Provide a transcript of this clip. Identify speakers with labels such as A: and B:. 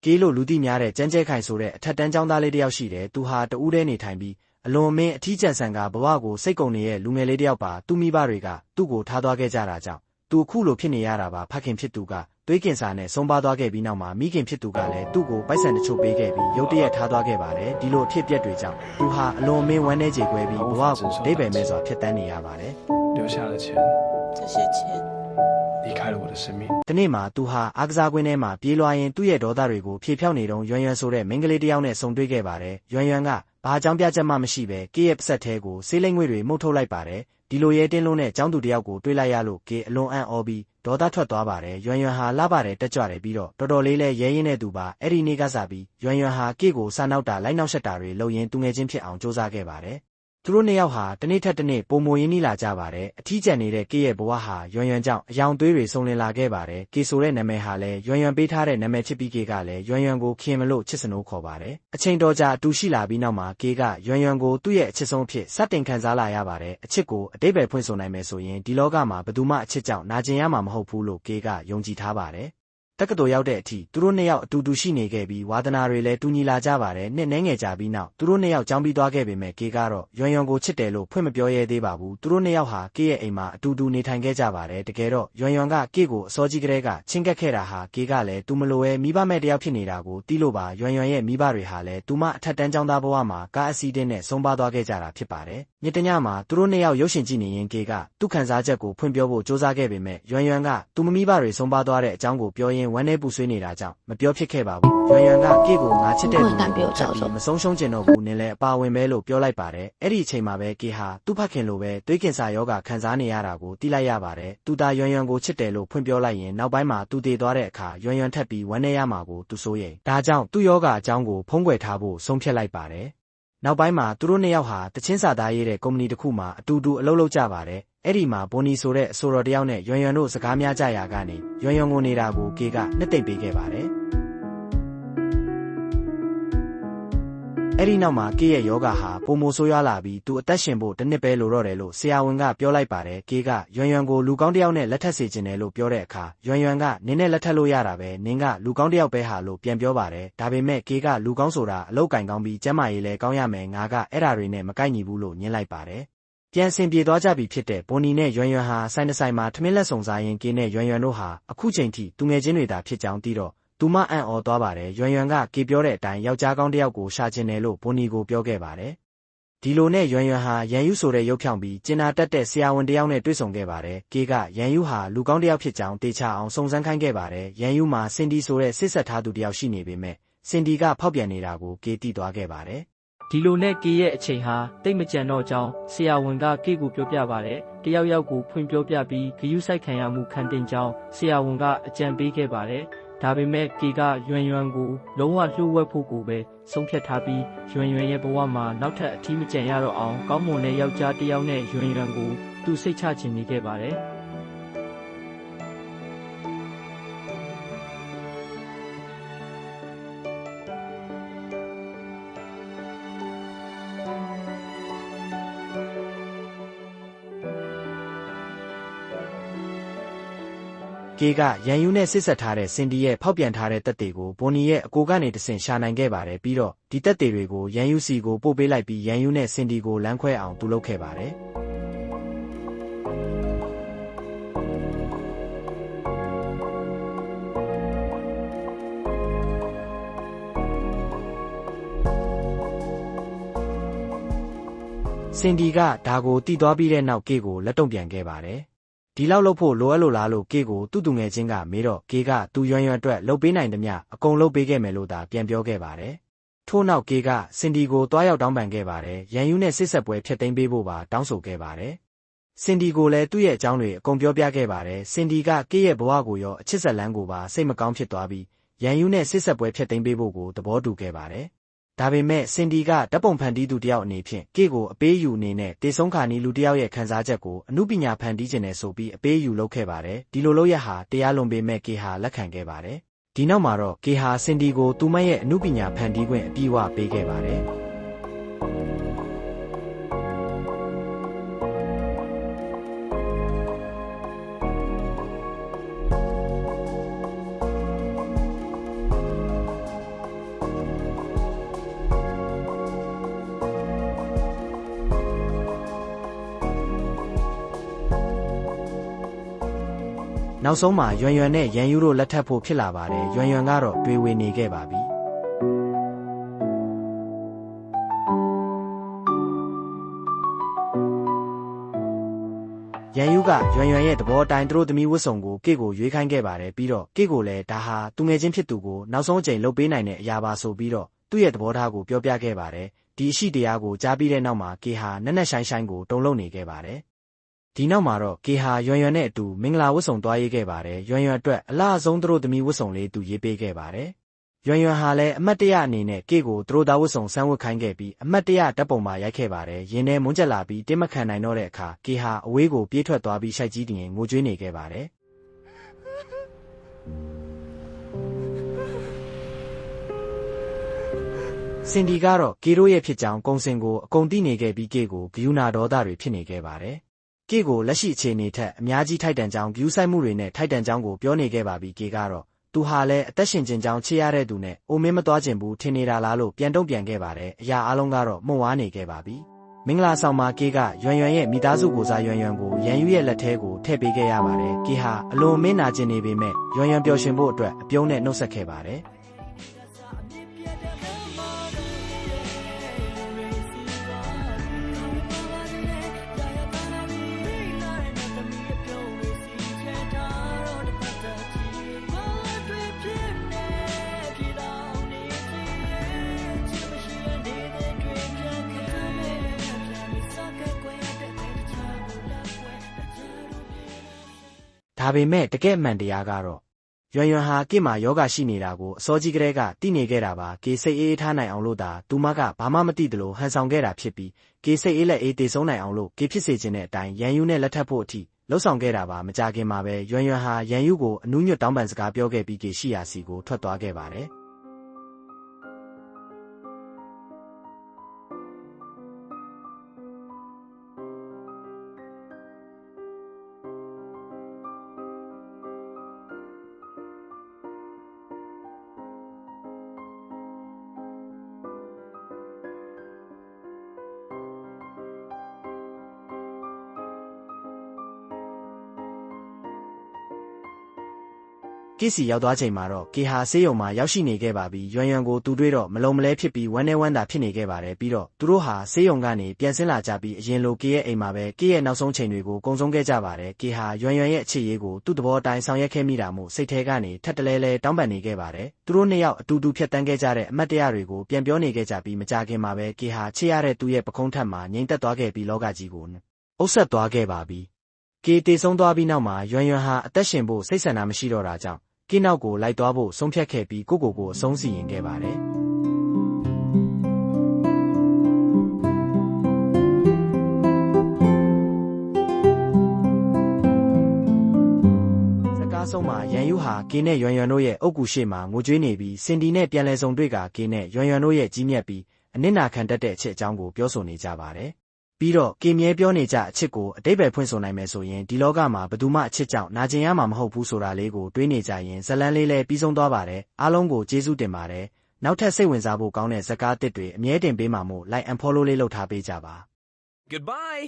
A: ကေးလို့လူသိများတဲ့ကျန်းကျဲခိုင်ဆိုတဲ့အထက်တန်းကျောင်းသားလေးတယောက်ရှိတယ်သူဟာတဦးတည်းနေထိုင်ပြီးအလွန်အမင်းအထီးကျန်ဆန်ကဘဝကိုစိတ်ကုန်နေတဲ့လူငယ်လေးတယောက်ပါသူ့မိဘတွေကသူ့ကိုထားသွားခဲ့ကြတာကြောင့်သူအခုလိုဖြစ်နေရတာပါဖခင်ဖြစ်သူကသွေးကင်ဆာနဲ့ဆုံးပါသွားခဲ့ပြီးနောက်မှာမိခင်ဖြစ်သူကလည်းသူ့ကိုပိုက်ဆံတချို့ပေးခဲ့ပြီးရုတ်တရက်ထားသွားခဲ့ပါတယ်ဒီလိုအဖြစ်အပျက်တွေကြောင့်သူဟာအလွန်အမင်းဝမ်းနည်းကြေကွဲပြီးဘဝကိုအတိတ်ပဲမဲ့စွာဖြတ်တန်းနေရပါတယ်
B: 留下了钱
C: 这些钱
B: 离开了我的生命
A: ဒီနေ့မှာသူဟာအားကစားကွင်းထဲမှာပြေးလွှားရင်သူ့ရဲ့ဒေါသတွေကိုဖြေဖြောက်နေတုန်းရွှံဆိုတဲ့မိန်းကလေးတယောက်နဲ့ဆုံတွေ့ခဲ့ပါတယ်ရွှံကဘာအကြောင်းပြချက်မှမရှိဘဲကေးရဲ့ပါဆက်သေးကိုဆေးလိမ့်ငွေတွေမှုတ်ထုတ်လိုက်ပါတယ်ဒီလိုရဲတင်းလုံးနဲ့ကျောင်းသူတယောက်ကိုတွေးလိုက်ရလို့ကေးအလွန်အံ့ဩပြီးဒေါသထွက်သွားပါတယ်ရွှံဟာလှပါတယ်တက်ကြွတယ်ပြီးတော့တော်တော်လေးလဲရဲရင်းတဲ့သူပါအဲ့ဒီနေ့ကစားပြီးရွှံဟာကေးကိုစာနောက်တာလိုက်နောက်ဆက်တာတွေလုပ်ရင်းသူငယ်ချင်းဖြစ်အောင်စူးစမ်းခဲ့ပါတယ်သူတို့နှစ်ယောက်ဟာတနေ့ထက်တနေ့ပုံမရင်းနှီးလာကြပါတယ်အထီးကျန်နေတဲ့ကေးရဲ့ဘဝဟာရွှံကြောင့်အယောင်သွေးတွေစုံလင်လာခဲ့ပါတယ်ကေးဆိုတဲ့နာမည်ဟာလည်းရွှံပေးထားတဲ့နာမည်ဖြစ်ပြီးကေးကလည်းရွှံကိုခင်မလို့ချစ်စနိုးခေါ်ပါတယ်အချိန်တော်ကြာအတူရှိလာပြီးနောက်မှာကေးကရွှံကိုသူ့ရဲ့အချစ်ဆုံးဖြစ်စတင်ခံစားလာရပါတယ်အချစ်ကိုအတိတ်ပဲဖွင့်ဆိုနိုင်မယ်ဆိုရင်ဒီလောကမှာဘယ်သူမှအချစ်ကြောင့်နာကျင်ရမှာမဟုတ်ဘူးလို့ကေးကယုံကြည်ထားပါတယ်တက္ကသိုလ်ရောက်တဲ့အထိသူတို့နှစ်ယောက်အတူတူရှိနေခဲ့ပြီးဝါသနာတွေလည်းတူညီလာကြပါတယ်နှစ်နှဲငယ်ကြာပြီးနောက်သူတို့နှစ်ယောက်ကြောင်းပြီးသွားခဲ့ပေမဲ့ကေကတော့ရွှံကိုချစ်တယ်လို့ဖွင့်မပြောရဲသေးပါဘူးသူတို့နှစ်ယောက်ဟာကေရဲ့အိမ်မှာအတူတူနေထိုင်ခဲ့ကြပါတယ်တကယ်တော့ရွှံကကေကိုအစောကြီးကတည်းကချင်းကပ်ခဲ့တာဟာကေကလည်းသူမလိုပဲမိဘမဲ့တယောက်ဖြစ်နေတာကိုတီးလို့ပါရွှံရဲ့မိဘတွေဟာလည်းသူမအထက်တန်းကျောင်းသားဘဝမှာကားအစီးတင်းနဲ့ဆုံးပါသွားခဲ့ကြတာဖြစ်ပါတယ်ညတညမှာသူတို့နှစ်ယောက်ရုပ်ရှင်ကြည့်နေရင်ကေကသူ့ခံစားချက်ကိုဖွင့်ပြောဖို့စူးစမ်းခဲ့ပေမဲ့ရွှံကသူမမိဘတွေဆုံးပါသွားတဲ့အကြောင်းကိုပြောရင်းဝမ်းနည်းပူဆွေးနေတာကြောင့်မပြောဖြစ်ခဲ့ပါဘူးရွှံကကေကိုငါချစ်တဲ့လူကိုမဆုံးရှုံးကျင်တော့ဘူးနင်လည်းအပါဝင်ပဲလို့ပြောလိုက်ပါတယ်အဲ့ဒီအချိန်မှာပဲကေဟာသူ့ဖခင်လိုပဲသွေးကင်ဆာယောဂခံစားနေရတာကိုသိလိုက်ရပါတယ်သူသားရွှံကိုချစ်တယ်လို့ဖွင့်ပြောလိုက်ရင်နောက်ပိုင်းမှာသူတည်သွားတဲ့အခါရွှံထပ်ပြီးဝမ်းနည်းရမှာကိုသူစိုးရိမ်ဒါကြောင့်သူ့ယောဂအကြောင်းကိုဖုံးကွယ်ထားဖို့ဆုံးဖြတ်လိုက်ပါတယ်နောက်ပိုင်းမှာသူတို့နှစ်ယောက်ဟာတချင်းစာသားရေးတဲ့ကုမ္ပဏီတစ်ခုမှာအတူတူအလုပ်လုပ်ကြပါတယ်အဲ့ဒီမှာဘိုနီဆိုတဲ့အဆိုတော်တယောက်နဲ့ရွှံတို့စကားများကြရာကနေရွှံကိုနေတာကိုကေကနှစ်သိမ့်ပေးခဲ့ပါတယ်အဲ့ဒီနောက်မှာကေရဲ့ယောဂါဟာပုံမိုဆိုးရွားလာပြီးသူအသက်ရှင်ဖို့တစ်နှစ်ပဲလိုတော့တယ်လို့ဆရာဝန်ကပြောလိုက်ပါတယ်ကေကရွှံကိုလူကောင်းတယောက်နဲ့လက်ထပ်စေခြင်းတယ်လို့ပြောတဲ့အခါရွှံကနင်းနဲ့လက်ထပ်လို့ရတာပဲနင်းကလူကောင်းတယောက်ပဲဟာလို့ပြန်ပြောပါတယ်ဒါပေမဲ့ကေကလူကောင်းဆိုတာအလောက်ကင်ကောင်းပြီးကျမ်းမာရေးလည်းကောင်းရမယ်ငါကအဲ့ဒါတွေနဲ့မကိုက်ညီဘူးလို့ညင်းလိုက်ပါတယ်ပြန်ဆင်ပြေသွားကြပြီဖြစ်တဲ့ဘွန်နီနဲ့ရွှံဟာဆိုင်တစ်ဆိုင်မှာထမင်းလက်ဆောင်စားရင်ကေနဲ့ရွှံတို့ဟာအခုချိန်ထိသူငယ်ချင်းတွေသာဖြစ်ကြောင်းသိတော့သူမအံ့ဩသွားပါတယ်ရွှံကကေပြောတဲ့အတိုင်းယောက်ျားကောင်းတစ်ယောက်ကိုရှာချင်တယ်လို့ဘွန်နီကိုပြောခဲ့ပါတယ်ဒီလိုနဲ့ရွှံဟာရန်ယူဆိုတဲ့ရုပ်ဖြောင်းပြီးကျင်နာတက်တဲ့ဆရာဝန်တယောက်နဲ့တွေ့ဆုံခဲ့ပါတယ်ကေကရန်ယူဟာလူကောင်းတစ်ယောက်ဖြစ်ကြောင်းတေချာအောင်စုံစမ်းခိုင်းခဲ့ပါတယ်ရန်ယူမှာစင်ဒီဆိုတဲ့စစ်ဆက်ထားသူတစ်ယောက်ရှိနေပေမဲ့စင်ဒီကဖောက်ပြန်နေတာကိုကေသိသွားခဲ့ပါတယ်ဒ
D: ီလိုနဲ့ကေရဲ့အချိန်ဟာတိတ်မကြံတော့ကြောင်းဆရာဝန်ကကေကိုပြောပြပါတယ်တယောက်ယောက်ကိုဖွင့်ပြောပြပြီးဂယုစိုက်ခံရမှုခံတင်ကြောင်းဆရာဝန်ကအကြံပေးခဲ့ပါတယ်ဒါပေမဲ့ကေကရွှံကိုလုံးဝလှုပ်ဝက်ဖို့ကိုပဲဆုံးဖြတ်ထားပြီးရွှံရဲ့ဘဝမှာနောက်ထပ်အထီးမကျန်ရတော့အောင်ကောင်းမွန်တဲ့ယောက်ျားတစ်ယောက်နဲ့ရွှံကိုသူစိတ်ချချင်နေခဲ့ပါတယ်က
A: ေကရန်ယူနဲ့ဆစ်ဆက်ထားတဲ့စင်ဒီရဲ့ဖောက်ပြန်ထားတဲ့တက်တွေကိုဘွန်နီရဲ့အကိုကနေတဆင့်ရှာနိုင်ခဲ့ပါတယ်ပြီးတော့ဒီတက်တွေကိုရန်ယူစီကိုပို့ပေးလိုက်ပြီးရန်ယူနဲ့စင်ဒီကိုလမ်းခွဲအောင်သူလုပ်ခဲ့ပါတယ်စင်ဒီကဒါကိုတည်သွားပြီးတဲ့နောက်ကေကိုလက်တုံ့ပြန်ခဲ့ပါတယ်ဒီလောက်လုပ်ဖို့လိုအပ်လို့လားလို့ကေကိုသူ့ငယ်ချင်းကမေးတော့ကေကသူရွှံအတွက်လှုပ်ပေးနိုင်သမျှအကုန်လှုပ်ပေးခဲ့မယ်လို့သာပြန်ပြောခဲ့ပါတယ်ထို့နောက်ကေကစင်ဒီကိုတွားရောက်တောင်းပန်ခဲ့ပါတယ်ရန်ယူနဲ့ဆစ်ဆက်ပွဲဖျက်သိမ်းပေးဖို့ပါတောင်းဆိုခဲ့ပါတယ်စင်ဒီကိုလည်းသူ့ရဲ့အကြောင်းတွေအကုန်ပြောပြခဲ့ပါတယ်စင်ဒီကကေရဲ့ဘဝကိုရောအချစ်ဇက်လန်းကိုပါစိတ်မကောင်းဖြစ်သွားပြီးရန်ယူနဲ့ဆစ်ဆက်ပွဲဖျက်သိမ်းပေးဖို့ကိုသဘောတူခဲ့ပါတယ်ဒါပေမဲ့စင်ဒီကဓာတ်ပုံဖန်တီးသူတယောက်အနေဖြင့်ကေကိုအပေးယူအနေနဲ့တေဆုံးခါနီလူတယောက်ရဲ့ခံစားချက်ကိုအမှုပညာဖန်တီးခြင်းနဲ့ဆိုပြီးအပေးယူလုပ်ခဲ့ပါတယ်ဒီလိုလုပ်ရဟာတရားလွန်ပေမဲ့ကေဟာလက်ခံခဲ့ပါတယ်ဒီနောက်မှာတော့ကေဟာစင်ဒီကိုသူမရဲ့အမှုပညာဖန်တီးခွင့်အပြည့်အဝပေးခဲ့ပါတယ် နောက်ဆုံးမှာရွံနဲ့ရန်ယူတို့လက်ထပ်ဖို့ဖြစ်လာပါတယ်ရွံကတော့တွေဝေနေခဲ့ပါပြီရန်ယူကရွံရဲ့သဘောအတိုင်းသူတို့သမီးဝတ်စုံကိုကေကိုရွေးခိုင်းခဲ့ပါတယ်ပြီးတော့ကေကိုလည်းဒါဟာသူငယ်ချင်းဖြစ်သူကိုနောက်ဆုံးအကြိမ်လုပ်ပေးနိုင်တဲ့အရာပါဆိုပြီးတော့သူ့ရဲ့သဘောထားကိုပြောပြခဲ့ပါတယ်ဒီအရှိတရားကိုကြားပြီးတဲ့နောက်မှာကေဟာနက်နက်ရှိုင်းရှိုင်းကိုတုံ့လုံနေခဲ့ပါတယ်ဒီနောက်မှာတော့ကေဟာရွံနဲ့အတူမင်္ဂလာဝတ်စုံသွားရေးခဲ့ပါတယ်ရွံအတွက်အလားအဆုံးသူတို့သမီးဝတ်စုံလေးသူရေးပေးခဲ့ပါတယ်ရွံဟာလည်းအမတ်တရအနေနဲ့ကေကိုသူတို့သားဝတ်စုံစမ်းဝတ်ခိုင်းခဲ့ပြီးအမတ်တရဓာတ်ပုံမှာရိုက်ခဲ့ပါတယ်ရင်းထဲမွန်းကျက်လာပြီးတင်းမခံနိုင်တော့တဲ့အခါကေဟာအဝေးကိုပြေးထွက်သွားပြီးရှိုက်ကြီးတင်ငိုကြွေးနေခဲ့ပါတယ်စင်ဒီကတော့ကေတို့ရဲ့ဖြစ်ကြောင်းကုံစင်ကိုအကုန်သိနေခဲ့ပြီးကေကိုဂယူနာဒေါသတွေဖြစ်နေခဲ့ပါတယ်ကေကိုလက်ရှိအခြေအနေထက်အများကြီးထိုက်တန်ကြောင်းဂယူဆိုင်မှုတွေနဲ့ထိုက်တန်ကြောင်းကိုပြောနေခဲ့ပါပြီကေကတော့သူဟာလည်းအသက်ရှင်ခြင်းကြောင်းချေရတဲ့သူနဲ့အိုမင်းမသွားခြင်းဘူးထင်နေတာလားလို့ပြန်တုံ့ပြန်ခဲ့ပါတယ်အရာအလုံးကတော့မှုံဝါးနေခဲ့ပါပြီမင်္ဂလာဆောင်မှာကေကရွံရဲ့မိသားစုကိုစားရွံကိုရန်ယူရဲ့လက်ထဲကိုထည့်ပေးခဲ့ရပါတယ်ကေဟာအလွန်မင်းနာကျင်နေပေမဲ့ရွံပျော်ရွှင်ဖို့အတွက်အပြုံးနဲ့နှုတ်ဆက်ခဲ့ပါတယ်ဒါပေမဲ့တကယ်အမှန်တရားကတော့ရွံဟာကေမှာယောဂရှိနေတာကိုအစောကြီးကတည်းကသိနေခဲ့တာပါကေစိတ်အေးထားနိုင်အောင်လို့သာသူမကဘာမှမသိသလိုဟန်ဆောင်ခဲ့တာဖြစ်ပြီးကေစိတ်အေးလက်အေးတေဆုံးနိုင်အောင်လို့ကေဖြစ်စေခြင်းတဲ့အတိုင်းရန်ယူနဲ့လက်ထပ်ဖို့အထိလှုပ်ဆောင်ခဲ့တာပါမကြခင်မှာပဲရွံဟာရန်ယူကိုအနူးညွတ်တောင်းပန်စကားပြောခဲ့ပြီးကေရှိရာစီကိုထွက်သွားခဲ့ပါတယ်ကေစီရောက်သွားချိန်မှာတော့ကေဟာဆေးရုံမှာရောက်ရှိနေခဲ့ပါပြီရွံကိုသူတွေ့တော့မလုံးမလဲဖြစ်ပြီးဝမ်းသာဖြစ်နေခဲ့ပါတယ်ပြီးတော့သူတို့ဟာဆေးရုံကနေပြန်ဆင်းလာကြပြီးအရင်လိုကေရဲ့အိမ်မှာပဲကေရဲ့နောက်ဆုံးချိန်တွေကိုကုံဆုံးခဲ့ကြပါတယ်ကေဟာရွံရဲ့အခြေရေးကိုသူ့သဘောအတိုင်းဆောင်ရွက်ခဲ့မိတာမို့စိတ်ထဲကနေထပ်တလဲလဲတောင်းပန်နေခဲ့ပါတယ်သူတို့နှစ်ယောက်အတူတူဖြတ်တန်းခဲ့ကြတဲ့အမတ်တရားတွေကိုပြန်ပြောနေခဲ့ကြပြီးမကြခင်မှာပဲကေဟာချစ်ရတဲ့သူ့ရဲ့ပခုံးထက်မှာငြိမ်သက်သွားခဲ့ပြီးလောကကြီးကိုအုပ်ဆက်သွားခဲ့ပါပြီကေတေဆုံးသွားပြီးနောက်မှာရွံဟာအသက်ရှင်ဖို့စိတ်ဆန္ဒမရှိတော့တာကြောင့်ကေနောက်ကိုလိုက်သွားဖို့ဆုံးဖြတ်ခဲ့ပြီးကိုအဆုံးစီရင်ခဲ့ပါတယ်စကားဆုံးမှာရန်ယူဟာကေနဲ့ရွံတို့ရဲ့အုတ်ကူရှိမှာငိုကြွေးနေပြီးစင်ဒီနဲ့ပြန်လဲဆုံတွေ့ကကေနဲ့ရွံတို့ရဲ့ကြီးမြတ်ပြီးအနစ်နာခံတတ်တဲ့အချက်အကြောင်းကိုပြောဆိုနေကြပါတယ်ပြီးတော့ကေမြဲပြောနေကြအချစ်ကိုအတိတ်ပဲဖွင့်ဆိုနိုင်မယ်ဆိုရင်ဒီလောကမှာဘယ်သူမှအချစ်ကြောင့်နာကျင်ရမှာမဟုတ်ဘူးဆိုတာလေးကိုတွေးနေကြရင်ဇလန်းလေးလည်းပြီးဆုံးသွားပါတယ်အားလုံးကိုကျေးဇူးတင်ပါတယ်နောက်ထပ်စိတ်ဝင်စားဖို့ကောင်းတဲ့ဇာတ်ကားအသစ်တွေအမြဲတင်ပေးမှာမို့ like and follow လေးလုပ်ထားပေးကြပါ
C: Goodbye